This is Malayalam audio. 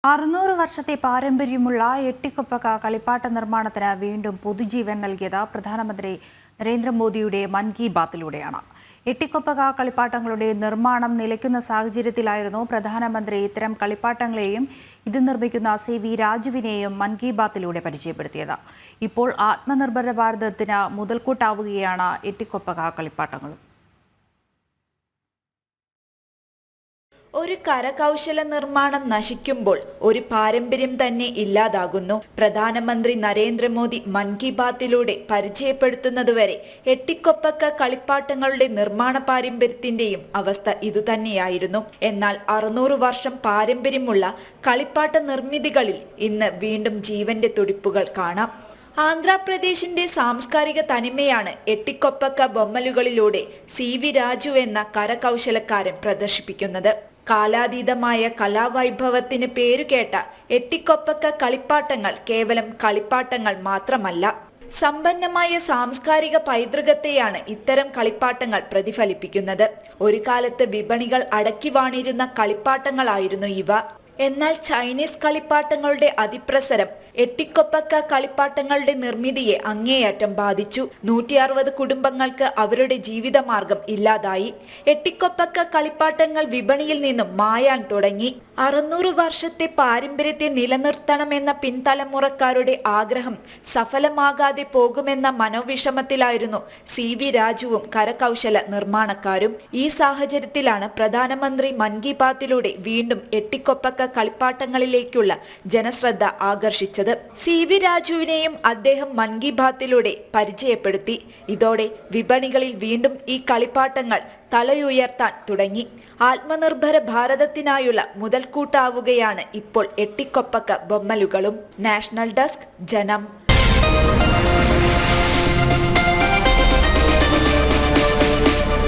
600 വർഷത്തെ പാരമ്പര്യമുള്ള എട്ടിക്കൊപ്പക്ക കളിപ്പാട്ട നിർമ്മാണത്തിന് വീണ്ടും പുതുജീവൻ നൽകിയത് പ്രധാനമന്ത്രി നരേന്ദ്രമോദിയുടെ മൻ കി ബാത്തിലൂടെയാണ്. എട്ടിക്കൊപ്പക്ക കളിപ്പാട്ടങ്ങളുടെ നിർമ്മാണം നിലയ്ക്കുന്ന സാഹചര്യത്തിലായിരുന്നു പ്രധാനമന്ത്രി ഇത്തരം കളിപ്പാട്ടങ്ങളെയും ഇത് നിർമ്മിക്കുന്ന സി.വി. രാജുവിനെയും മൻ കി ബാത്തിലൂടെ പരിചയപ്പെടുത്തിയത്. ഇപ്പോൾ ആത്മനിർഭര ഭാരതത്തിന് മുതൽക്കൂട്ടാവുകയാണ് എട്ടിക്കൊപ്പക്ക കളിപ്പാട്ടങ്ങളും. ഒരു കരകൗശല നിർമ്മാണം നശിക്കുമ്പോൾ ഒരു പാരമ്പര്യം തന്നെ ഇല്ലാതാകുന്നു. പ്രധാനമന്ത്രി നരേന്ദ്രമോദി മൻ കി ബാത്തിലൂടെ പരിചയപ്പെടുത്തുന്നതുവരെ എട്ടിക്കൊപ്പക്ക കളിപ്പാട്ടങ്ങളുടെ നിർമ്മാണ പാരമ്പര്യത്തിന്റെയും അവസ്ഥ ഇതുതന്നെയായിരുന്നു. എന്നാൽ 600 വർഷം പാരമ്പര്യമുള്ള കളിപ്പാട്ട നിർമ്മിതികളിൽ ഇന്ന് വീണ്ടും ജീവന്റെ തുടിപ്പുകൾ കാണാം. ആന്ധ്രാപ്രദേശിന്റെ സാംസ്കാരിക തനിമയാണ് എട്ടിക്കൊപ്പക്ക ബൊമ്മലുകളിലൂടെ സി.വി. രാജു എന്ന കരകൗശലക്കാരൻ പ്രദർശിപ്പിക്കുന്നത്. കാലാതീതമായ കലാവൈഭവത്തിന് പേരുകേട്ട എട്ടിക്കൊപ്പക്ക കളിപ്പാട്ടങ്ങൾ കേവലം കളിപ്പാട്ടങ്ങൾ മാത്രമല്ല, സമ്പന്നമായ സാംസ്കാരിക പൈതൃകത്തെയാണ് ഇത്തരം കളിപ്പാട്ടങ്ങൾ പ്രതിഫലിപ്പിക്കുന്നത്. ഒരു കാലത്ത് വിപണികൾ അടക്കി വാണിരുന്ന കളിപ്പാട്ടങ്ങളായിരുന്നു ഇവ. എന്നാൽ ചൈനീസ് കളിപ്പാട്ടങ്ങളുടെ അതിപ്രസരം എട്ടിക്കൊപ്പക്ക കളിപ്പാട്ടങ്ങളുടെ നിർമ്മിതിയെ അങ്ങേയറ്റം ബാധിച്ചു. 160 കുടുംബങ്ങൾക്ക് അവരുടെ ജീവിതമാർഗം ഇല്ലാതായി. എട്ടിക്കൊപ്പക്ക കളിപ്പാട്ടങ്ങൾ വിപണിയിൽ നിന്നും മായാൻ തുടങ്ങി. 600 വർഷത്തെ പാരമ്പര്യത്തെ നിലനിർത്തണമെന്ന പിൻതലമുറക്കാരുടെ ആഗ്രഹം സഫലമാകാതെ പോകുമെന്ന മനോവിഷമത്തിലായിരുന്നു സി.വി. രാജുവും കരകൗശല നിർമ്മാണക്കാരും. ഈ സാഹചര്യത്തിലാണ് പ്രധാനമന്ത്രി മൻ കി ബാത്തിലൂടെ വീണ്ടും എട്ടിക്കൊപ്പക്ക കളിപ്പാട്ടങ്ങളിലേക്കുള്ള ജനശ്രദ്ധ ആകർഷിച്ചത്. സി.വി. രാജുവിനെയും അദ്ദേഹം മൻ കി ബാത്തിലൂടെ പരിചയപ്പെടുത്തി. ഇതോടെ വിപണികളിൽ വീണ്ടും ഈ കളിപ്പാട്ടങ്ങൾ തലയുയർത്താൻ തുടങ്ങി. ആത്മനിർഭര ഭാരതത്തിനായുള്ള മുതൽക്കൂട്ടാവുകയാണ് ഇപ്പോൾ എട്ടിക്കൊപ്പക്ക ബൊമ്മലുകളും. നാഷണൽ ഡെസ്ക്, ജനം.